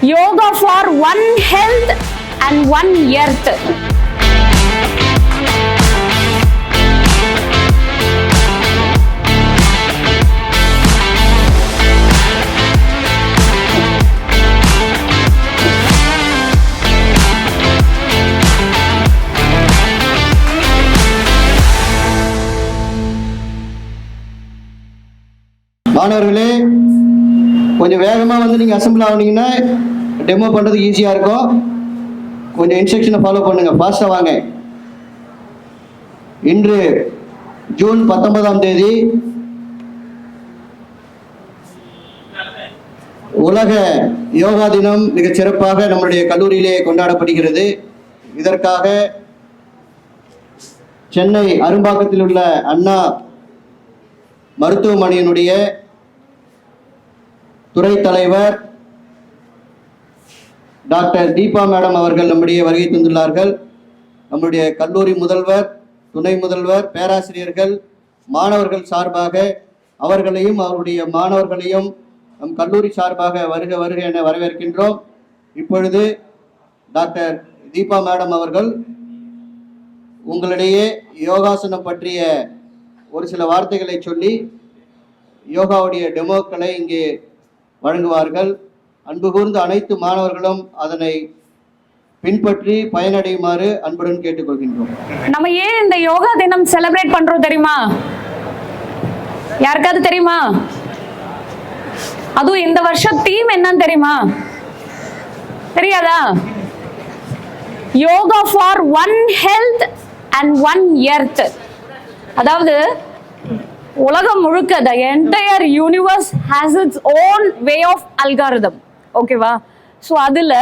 Yoga for one health and one earth. மாணவர்களே, கொஞ்சம் வேகமாக வந்து நீங்கள் அசம்பிள் ஆகுனீங்கன்னா டெமோ பண்ணுறதுக்கு ஈஸியாக இருக்கும். கொஞ்சம் இன்ஸ்ட்ரக்ஷனை ஃபாலோ பண்ணுங்கள், ஃபாஸ்ட்டாக வாங்க. இன்று ஜூன் 19ஆம் தேதி உலக யோகா தினம் மிகச் சிறப்பாக நம்முடைய கல்லூரியிலே கொண்டாடப்படுகிறது. இதற்காக சென்னை அரும்பாக்கத்தில் உள்ள அண்ணா மருத்துவமனையினுடைய துறை தலைவர் டாக்டர் தீபா மேடம் அவர்கள் நம்முடைய வருகை தந்துள்ளார்கள். நம்முடைய கல்லூரி முதல்வர், துணை முதல்வர், பேராசிரியர்கள், மாணவர்கள் சார்பாக அவர்களையும் அவருடைய மாணவர்களையும் நம் கல்லூரி சார்பாக வருக வருக என வரவேற்கின்றோம். இப்பொழுது டாக்டர் தீபா மேடம் அவர்கள் உங்களிடையே யோகாசனம் பற்றிய ஒரு சில வார்த்தைகளை சொல்லி யோகாவுடைய டெமோக்களை இங்கே வழங்குவார்கள். அன்பு கூர்ந்த அனைத்து மாணவர்களும் அதனை பின்பற்றி பயனடையுமாறு அன்புடன் கேட்டுக்கொள்கின்றோம். நம்ம ஏன் இந்த யோகா தினம் செலிப்ரேட் பண்றோம் தெரியுமா? யாருக்காவது தெரியுமா? அதுவும் இந்த வருஷம் தீம் என்னன்னு தெரியுமா? தெரியாதா? Yoga for one health and one earth. அதாவது உலகம் முழுக்க the entire universe has its own way of algorithm. ஓகேவா? ஸோ அதில்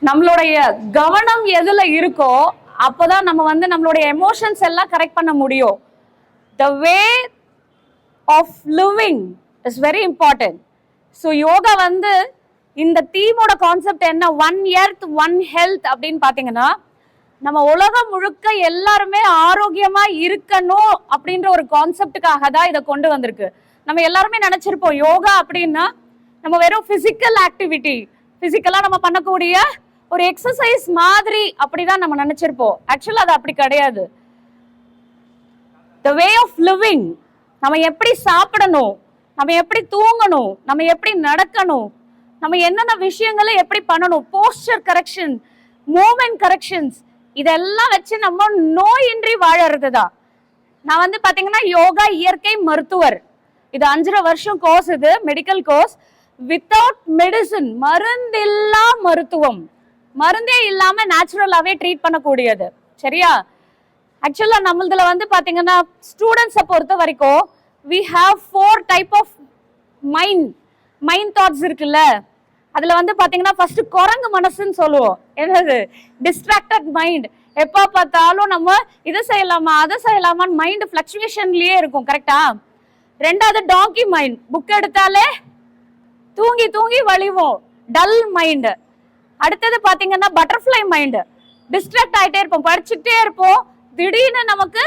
நம்மளுடைய கவனம் எதில் இருக்கோ அப்போதான் நம்ம வந்து நம்மளுடைய எமோஷன்ஸ் எல்லாம் கரெக்ட் பண்ண முடியும். The way of living is very important. So yoga வந்து இந்த தீமோட கான்செப்ட் என்ன? ஒன் எர்த் ஒன் ஹெல்த் அப்படின்னு பார்த்தீங்கன்னா, நம்ம உலகம் முழுக்க எல்லாருமே ஆரோக்கியமா இருக்கணும் அப்படின்ற ஒரு கான்செப்டுக்காக தான் இதை கொண்டு வந்திருக்கு. நம்ம எல்லாருமே நினைச்சிருப்போம் யோகா அப்படின்னா நம்ம வெறும் பிசிக்கல் ஆக்டிவிட்டி, பிசிக்கலா நம்ம பண்ணக்கூடிய ஒரு எக்ஸசைஸ் மாதிரி அப்படிதான் நம்ம நினைச்சிருப்போம். ஆக்சுவலா அது அப்படி கிடையாது. த வே ஆஃப் லிவிங், நம்ம எப்படி சாப்பிடணும், நம்ம எப்படி தூங்கணும், நம்ம எப்படி நடக்கணும், நம்ம என்னென்ன விஷயங்களை எப்படி பண்ணணும், போஸ்டர் கரெக்ஷன், மூமெண்ட் கரெக்ஷன்ஸ், இதெல்லாம் வச்சு நம்ம நோயின்றி வாழறது தான். நான் வந்து பாத்தீங்கன்னா யோகா இயற்கை மருத்துவர். இது 5.5 வருஷம் கோர்ஸ், இது மெடிக்கல் கோர்ஸ். வித்தவுட் மெடிசின், மருந்தில்லா மருத்துவம், மருந்தே இல்லாம நேச்சுரலாவே ட்ரீட் பண்ணக்கூடியது. சரியா? ஆக்சுவலா நம்மளதுல வந்து பாத்தீங்கன்னா ஸ்டூடெண்ட்ஸை பொறுத்த வரைக்கும் we have 4 type of mind thoughts இருக்குல்ல. அதுல வந்து பாத்தீங்கன்னா ஃபர்ஸ்ட் குரங்கு மனசுன்னு சொல்லுவோம். என்னது? Distracted mind. எப்ப பார்த்தாலும் நம்ம இதை செய்யலாமா அதை செய்யலாமான்னு மைண்ட் ஃபிளக்சுவேஷன்லயே இருக்கும். கரெக்டா? ரெண்டாவது டாங்கி மைண்ட். புக் எடுத்தாலே தூங்கி தூங்கி வழிவோம், டல் மைண்ட். அடுத்தது பாத்தீங்கன்னா பட்டர்ஃப்ளை மைண்ட். டிஸ்ட்ராக்ட் ஆயிட்டே இருப்போம், படிச்சுட்டே இருப்போம். திடீர்னு நமக்கு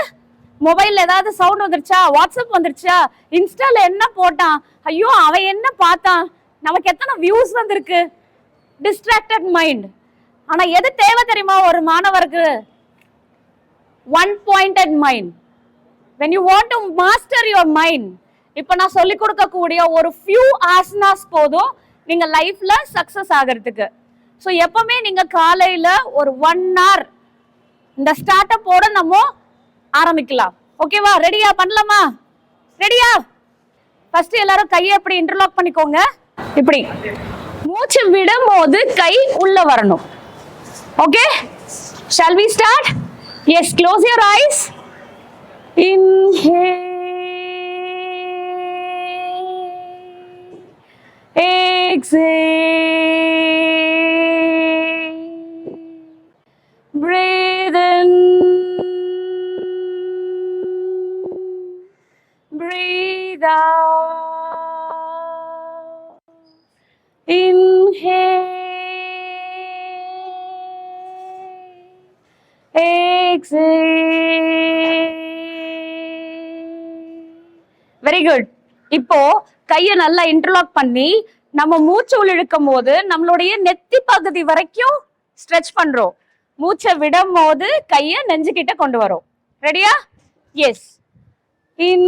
மொபைல் ஏதாவது சவுண்ட் வந்துருச்சா, வாட்ஸ்அப் வந்துருச்சா, இன்ஸ்டால என்ன போட்டான், ஐயோ அவன் என்ன பார்த்தான், நமக்கு எத்தனை வியூஸ் வந்திருக்கு, டிஸ்ட்ராக்டட் மைண்ட். ஆனா எது தேவை தெரியுமா ஒரு மாணவருக்கு? One pointed mind. when you want to master your mind, இப்ப நான் சொல்லி கொடுக்கக்கூடிய ஒரு ஃபியூ ஆசனாஸ் போதும் நீங்க லைஃப்ல சக்சஸ் ஆகிறதுக்கு. ஸோ எப்பவுமே நீங்க காலையில ஒரு 1 hour இந்த ஸ்டார்ட் அப்போட நம்ம ஆரம்பிக்கலாம். ஓகேவா? ரெடியா? பண்ணலாமா? ரெடியா? ஃபர்ஸ்ட் எல்லாரும் கையை எப்படி இன்டர்லாக் பண்ணிக்கோங்க. இப்படி மூச்சு விடும் போது கை உள்ள வரணும். Okay? shall we start? yes, close your eyes. Inhale, exhale, breathe in, breathe out. Inhale, exhale. Very good. இப்போ கையை நல்லா இன்டர்லாக் பண்ணி நம்ம மூச்சு உள்ள இழுக்கும் போது நம்மளுடைய நெத்தி பகுதி வரைக்கும் ஸ்ட்ரெச் பண்றோம். மூச்சை விடும் போது கைய நெஞ்சுகிட்ட கொண்டு வரோம். ரெடியா? Yes. Inhale,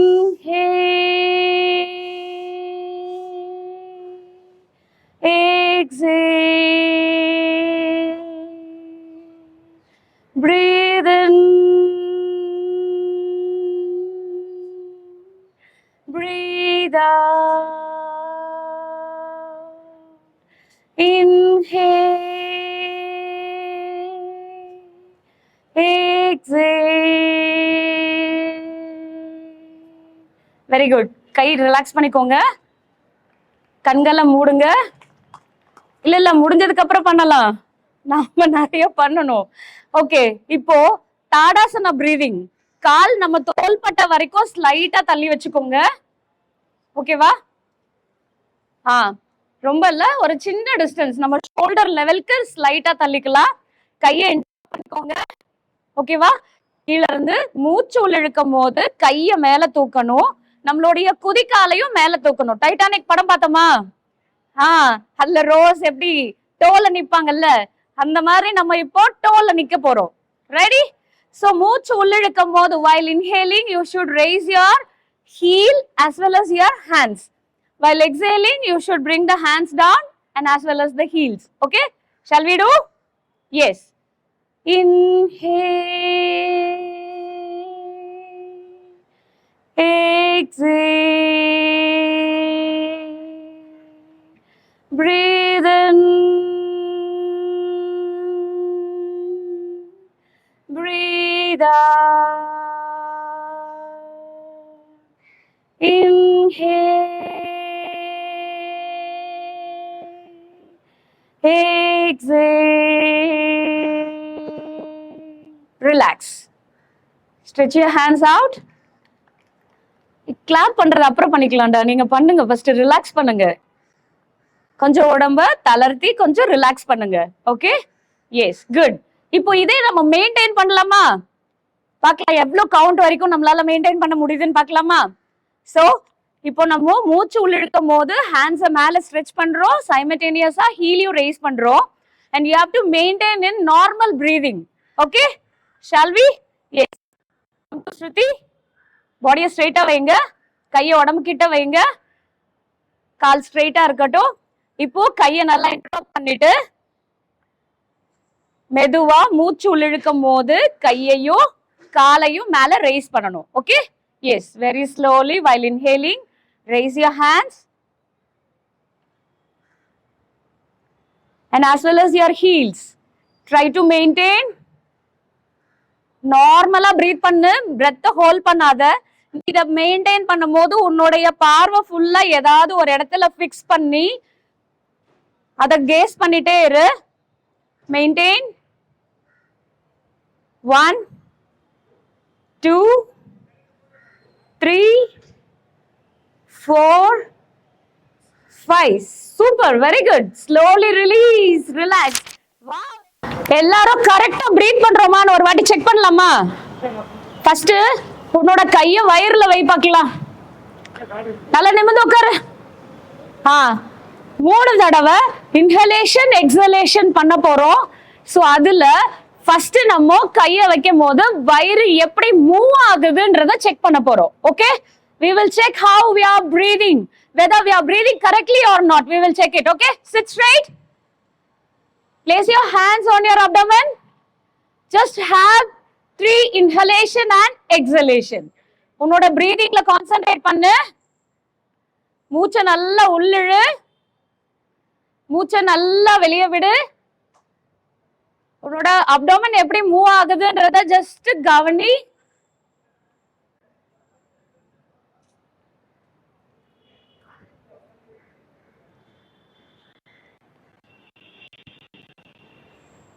exhale, breathe in, breathe out, inhale, exhale. Very good. கை ரிலாக்ஸ் பண்ணிக்கோங்க, கண்களை மூடுங்க. இல்ல முடிஞ்சதுக்கு அப்புறம் பண்ணலாம், நாம நிறைய பண்ணணும். ஓகே, இப்போ தாடாசனா பிரீதிங். கால் நம்ம தோள்பட்டை வரைக்கும் ஸ்லைட்டா தள்ளி வச்சுக்கோங்க. ஓகேவா? ரொம்ப இல்ல, ஒரு சின்ன டிஸ்டன்ஸ், நம்ம ஷோல்டர் லெவலுக்கு ஸ்லைட்டா தள்ளிக்கலாம். கையை பண்ணிக்கோங்க. ஓகேவா? கீழ இருந்து மூச்சு உள்ள இழுக்கும் போது கைய மேல தூக்கணும், நம்மளுடைய குதிக்காலையும் மேல தூக்கணும். டைட்டானிக் படம் பார்த்தோமா? அதுல ரோஸ் எப்படி டோல நிப்பாங்கல்ல, அந்த மாதிரி நம்ம இப்போ டோல நிக்க போறோம். ரெடி? சோ மூச்சு உள்ள இழுக்கும் போது while inhaling you should raise your heel as well as your hands. While exhaling you should bring the hands down and as well as the heels. Okay? Shall we do? Yes. Inhale, exhale, breathe in, breathe out, inhale, exhale, relax, stretch your hands out. Clap பண்றது அப்புறம் பண்ணிக்கலாம்டா, நீங்க பண்ணுங்க, first relax பண்ணுங்க. கொஞ்சம் உடம்ப தளர்த்தி கொஞ்சம் relax பண்ணுங்க. ஓகே? Yes, good. இப்போ இதே நம்ம மெயின்டைன் பண்ணலாமா? பார்க்கலாம் எவ்வளவு கவுண்ட் வரைக்கும் நம்மளால மெயின்டைன் பண்ண முடியுதுன்னு பார்க்கலாமா? சோ இப்போ நம்ம மூச்சு உள்ள இழுக்கும் போது ஹேண்ட்ஸை மேல ஸ்ட்ரெச் பண்றோம், சைமல்டேனியஸா ஹீலையும் ரைஸ் பண்றோம். and you have to maintain in normal breathing. Okay? Shall we? Yes. ஸ்ருதி, பாடியை ஸ்ட்ரெயிட்டா வைங்க, கையை உடம்பு கிட்ட வைங்க, கால் ஸ்ட்ரெயிட்டா இருக்கட்டும். இப்போ கையை நல்லா இன்ட்ரோட் பண்ணிட்டு மெதுவா மூச்சு உள்ளிழுக்கும் போது கையையும் காலையும் மேல ரைஸ் பண்ணணும். Okay? Yes, very slowly while inhaling raise your hands and as well as your heels. Try to maintain. நார்மலா பிரீத் பண்ணு, பிரெத்தை ஹோல்ட் பண்ணாத. இத மெயின்டைன் பண்ணும் போது உன்னுடைய பார்வை ஃபுல்லா ஏதாவது ஒரு இடத்துல பிக்ஸ் பண்ணி அத கேஸ் பண்ணிட்டே இரு. Maintain. 1 2 3 4 5. Super, very good. Slowly release, relax. Wow, எல்லாரும் கரெக்டா பிரீத் பண்றோமான்னு ஒரு வாட்டி செக் பண்ணலாமா? ஃபர்ஸ்ட் உன்னோட கைய வயிறுல வை பார்க்கலாம். நல்லா நிமிர்ந்து உட்காரு. 3 தடவை இன்ஹலேஷன் எக்ஸலேஷன் பண்ண போறோம். சோ அதுல ஃபர்ஸ்ட் நம்ம கைய வைக்கும் போது வயிறு எப்படி மூவ் ஆகுதுன்றத செக் பண்ண போறோம். Okay? we will check how we are breathing, whether we are breathing correctly or not. We will check it. Okay? Sit straight. Place your hands on your abdomen. Just have 3 inhalation and exhalation. உன்னோட பிரீதிங்ல concentrate பண்ணு. மூச்சை நல்லா உள்ளிழு, மூச்சை நல்லா வெளியே விடு. உன்னோட abdomen எப்படி மூவ் ஆகுதுன்றத ஜஸ்ட் கவனி.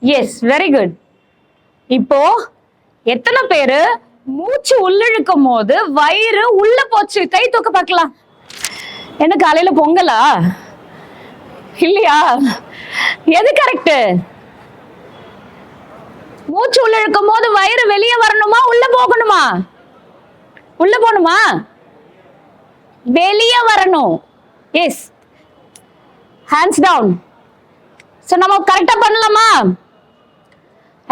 Yes, very good. இப்போ எத்தனை பேரு மூச்சு உள்ளிழுக்கும் போது வயிறு உள்ள போச்சு? கை தூக்க பார்க்கலாம். என்ன காலையில பொங்கலா இல்லையா? எது கரெக்ட்? மூச்சு உள்ள இழுக்கும் போது வயிறு வெளியே வரணுமா உள்ள போகணுமா? உள்ள போகணுமா? வெளியே வரணும். S, hands down. ஸோ நம்ம கரெக்டா பண்ணலாமா?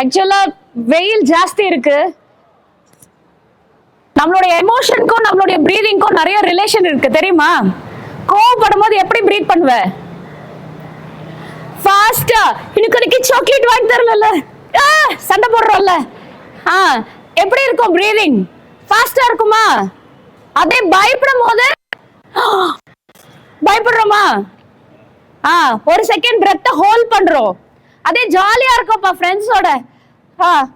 ஆக்சுவலா வெயில் ஜாஸ்தி இருக்கு. நம்மளுடைய எமோஷனுக்கும் நம்மளுடைய பிரீதிங்க்கும் நிறைய ரிலேஷன் இருக்கு தெரியுமா? கோவப்படும் போது எப்படி பிரீத் பண்ணுவ? ஃபாஸ்டா. இன்னைக்கு சாக்லேட் வாங்கி தரல, சண்டை போடுறோம்ல, எப்படி இருக்கும் பிரீதிங்? ஃபாஸ்டா இருக்குமா? அதே பயப்படும் போது பயப்படுறோமா? ஒரு செகண்ட் பிரெத்த ஹோல்ட் பண்றோம். அதே ஜாலியா இருக்கும்ப்பா ஃப்ரெண்ட்ஸோட,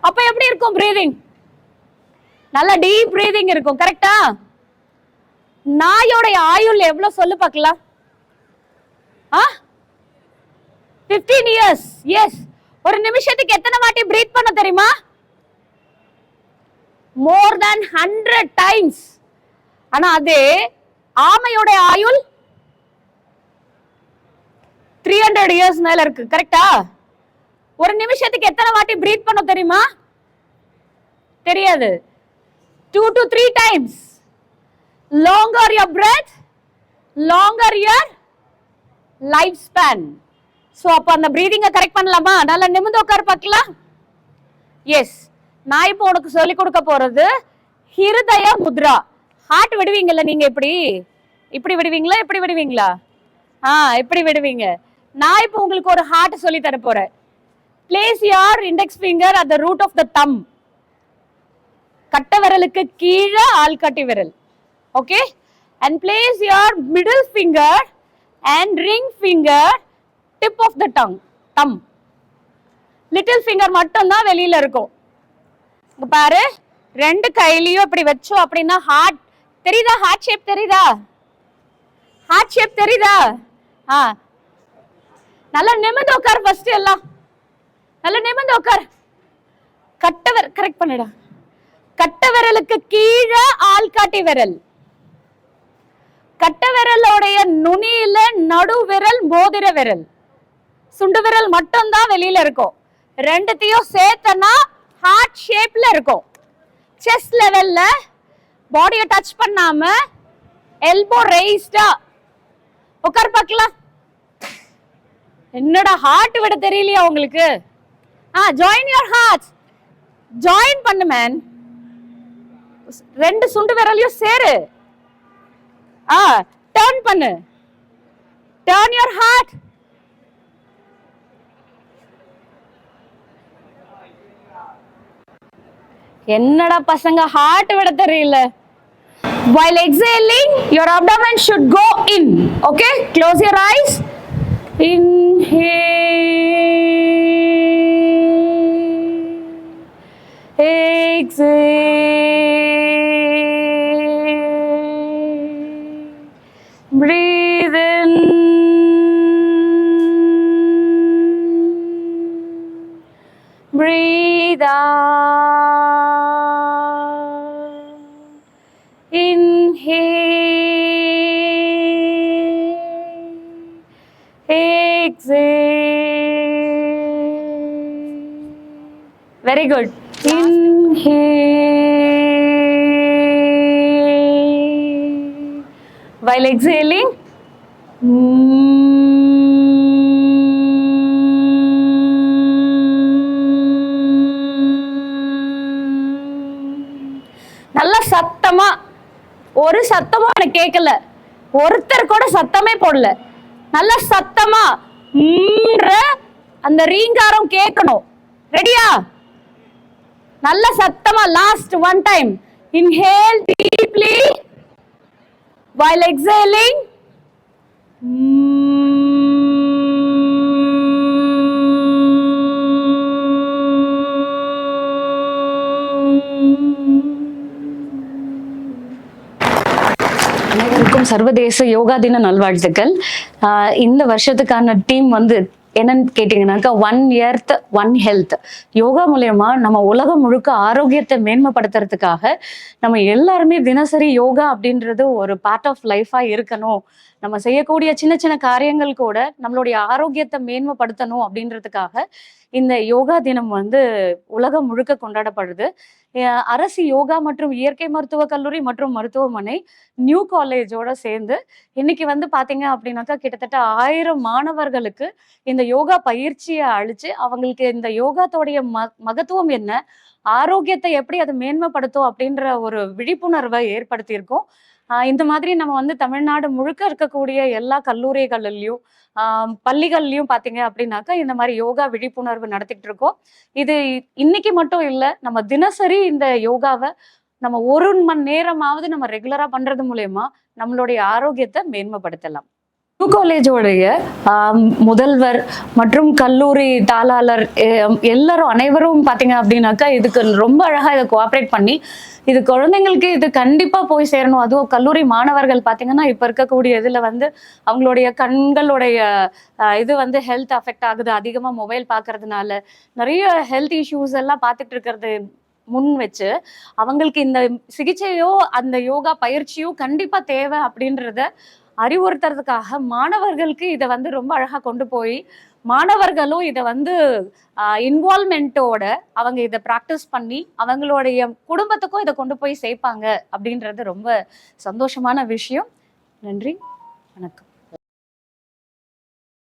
அப்ப எப்படி இருக்கும் பிரீதிங்? நல்ல டீப் பிரீதிங் இருக்கும். கரெக்டா? நாயோட ஆயுள் எவ்வளவு சொல்லு பார்க்கலாம்? 15 years. எஸ். ஒரு நிமிஷத்துக்கு எத்தனை வாட்டி பிரீத் பண்ண தெரியுமா? more than 100 times. ஆனா அதே ஆமையோட ஆயுள் 300 years மேல இருக்கு. கரெக்டா? ஒரு நிமிஷத்துக்கு எத்தனை வாட்டி பிரீத் பண்ண தெரியுமா? தெரியாது. 2 to 3 times. Longer your breath, longer your lifespan. So அப்ப அந்த பிரீதிங்க கரெக்ட் பண்ணலாமா? நல்லா நிமிர்ந்து உட்கார பார்க்கலாம். எஸ். நான் இப்போ உனக்கு சொல்லி கொடுக்க போறது ஹிருதய முத்ரா. ஹார்ட் விடுவீங்கல்ல நீங்க, இப்படி விடுவீங்களா, இப்படி விடுவீங்களா? இப்படி விடுவீங்க. நான் இப்போ உங்களுக்கு ஒரு ஹார்ட் சொல்லி தர போறேன். Place your index finger at the root of the thumb. கட்டை விரலுக்கு கீழே ஆள்காட்டி விரல். Okay? And place your middle finger and ring finger tip of the thumb. Little finger மட்டும் தான் வெளியில இருக்கும். பாரு, ரெண்டு கையிலயும் இப்படி வச்சோம் அப்படின்னா ஹார்ட் தெரியுதா? ஹார்ட் ஷேப் தெரியுதா? ஹார்ட் ஷேப் தெரியுதா? நல்லா நிமிர்ந்து உட்கார். ஃபர்ஸ்ட் எல்லாம் நல்லா நிமிர்ந்து உட்கார். கரெக்ட் பண்ணிடா. கட்டை விரலுக்கு கீழே ஆள்காட்டி விரல். கட்டை விரலோடைய நுனியில நடு விரல், மோதிர விரல், சுண்டு விரல் மட்டும் தான் வெளியில இருக்கும். ரெண்டுத்தையும் சேர்த்தனா ஹார்ட் ஷேப்ல இருக்கும். செஸ்ட் லெவல்ல பாடியை டச் பண்ணாம எல்போ ரெய்ஸ்டா உட்கார் பார்க்கலாம். என்னடா ஹார்ட் விட தெரியலையா உங்களுக்கு? Join your heart. ஜாயின் பண்ணு மேன். ரெண்டு சுண்டு விரலையும் சேரு. டர்ன் பண்ணு. Turn your heart. என்னடா பசங்க ஹார்ட் விட தெரியல. While exhaling, your abdomen should go in. Okay? Close your eyes. Inhale. Exhale. Breathe in. Breathe out. Inhale. Exhale. Very good. Inhale. While exhaling, நல்ல சத்தமா, ஒரு சத்தமும் எனக்கு கேட்கல. ஒருத்தர் கூட சத்தமே போடல. நல்ல சத்தமா அந்த ரீங்காரம் கேட்கணும். ரெடியா? நல்ல சத்தமா. Last one time. Inhale deeply while exhaling. அனைவருக்கும் சர்வதேச யோகா தின நல்வாழ்த்துக்கள். இந்த வருஷத்துக்கான டீம் என்னன்னு கேட்டீங்கன்னாக்கா 1 earth 1 health. யோகா மூலயமா நம்ம உலகம் முழுக்க ஆரோக்கியத்தை மேன்மைப்படுத்துறதுக்காக நம்ம எல்லாருமே தினசரி யோகா அப்படின்றது ஒரு பார்ட் ஆஃப் லைஃபா இருக்கணும் நம்ம செய்யக்கூடிய சின்ன சின்ன காரியங்கள் கூட நம்மளுடைய ஆரோக்கியத்தை மேன்மைப்படுத்தணும் அப்படின்றதுக்காக இந்த யோகா தினம் வந்து உலகம் முழுக்க கொண்டாடப்படுது. அரசு யோகா மற்றும் இயற்கை மருத்துவக் கல்லூரி மற்றும் மருத்துவமனை நியூ காலேஜோட சேர்ந்து இன்னைக்கு வந்து பாத்தீங்க அப்படின்னாக்கா கிட்டத்தட்ட 1000 மாணவர்களுக்கு இந்த யோகா பயிற்சியை அளிச்சு அவங்களுக்கு இந்த யோகாத்தோடைய மகத்துவம் என்ன, ஆரோக்கியத்தை எப்படி அதை மேன்மைப்படுத்தும் அப்படின்ற ஒரு விழிப்புணர்வை ஏற்படுத்தியிருக்கோம். இந்த மாதிரி நம்ம வந்து தமிழ்நாடு முழுக்க இருக்கக்கூடிய எல்லா கல்லூரிகள்லயும் பள்ளிகள்லயும் பாத்தீங்க அப்படின்னாக்கா இந்த மாதிரி யோகா விழிப்புணர்வு நடத்திட்டு இருக்கோம். இது இன்னைக்கு மட்டும் இல்ல, நம்ம தினசரி இந்த யோகாவை நம்ம 1 மணி நேரமாவது நம்ம ரெகுலரா பண்றது மூலயமா நம்மளுடைய ஆரோக்கியத்தை மேன்மைப்படுத்தலாம். நியூ காலேஜோடைய முதல்வர் மற்றும் கல்லூரி தாளாளர் எல்லாரும் அனைவரும் பாத்தீங்க அப்படின்னாக்கா இதுக்கு ரொம்ப அழகா இதை கோஆப்ரேட் பண்ணி இது குழந்தைங்களுக்கு இது கண்டிப்பா போய் சேரணும். அதுவும் கல்லூரி மாணவர்கள் பாத்தீங்கன்னா இப்ப இருக்கக்கூடிய இதுல வந்து அவங்களுடைய கண்களுடைய இது வந்து ஹெல்த் அஃபெக்ட் ஆகுது. அதிகமா மொபைல் பாக்குறதுனால நிறைய ஹெல்த் இஷ்யூஸ் எல்லாம் பார்த்துட்டு இருக்கிறது முன் வச்சு அவங்களுக்கு இந்த சிகிச்சையோ அந்த யோகா பயிற்சியோ கண்டிப்பா தேவை அப்படின்றத அறிவுறுத்துறதுக்காக மாணவர்களுக்கு இதை வந்து ரொம்ப அழகா கொண்டு போய் மாணவர்களும் இதை வந்து இன்வால்மெண்ட்டோட அவங்க இதை ப்ராக்டிஸ் பண்ணி அவங்களுடைய குடும்பத்துக்கும் இதை கொண்டு போய் சேர்ப்பாங்க அப்படின்றது ரொம்ப சந்தோஷமான விஷயம். நன்றி, வணக்கம்.